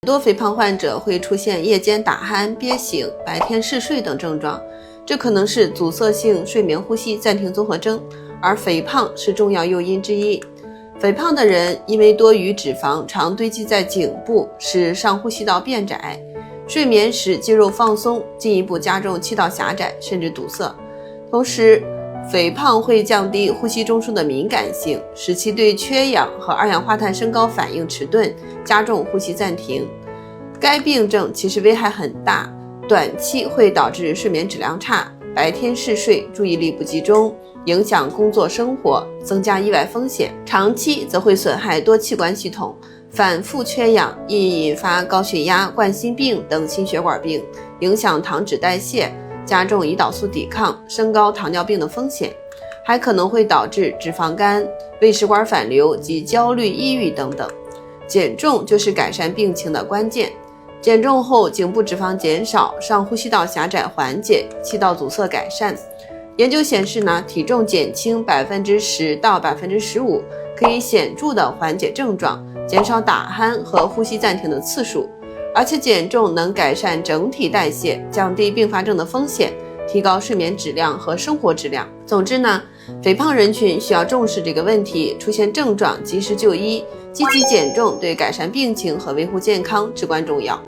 很多肥胖患者会出现夜间打鼾、憋醒、白天嗜睡等症状，这可能是阻塞性睡眠呼吸暂停综合征，而肥胖是重要诱因之一。肥胖的人因为多余脂肪常堆积在颈部，使上呼吸道变窄，睡眠时肌肉放松，进一步加重气道狭窄甚至堵塞。同时，肥胖会降低呼吸中枢的敏感性，使其对缺氧和二氧化碳升高反应迟钝，加重呼吸暂停。该病症其实危害很大，短期会导致睡眠质量差，白天嗜睡，注意力不集中，影响工作生活，增加意外风险；长期则会损害多器官系统，反复缺氧易引发高血压、冠心病等心血管病，影响糖脂代谢，加重胰岛素抵抗，升高糖尿病的风险，还可能会导致脂肪肝、胃食管反流及焦虑、抑郁等等。减重就是改善病情的关键。减重后，颈部脂肪减少，上呼吸道狭窄缓解，气道阻塞改善。研究显示呢，体重减轻10%到15%，可以显著的缓解症状，减少打鼾和呼吸暂停的次数，而且减重能改善整体代谢，降低并发症的风险，提高睡眠质量和生活质量。总之呢，肥胖人群需要重视这个问题，出现症状及时就医，积极减重对改善病情和维护健康至关重要。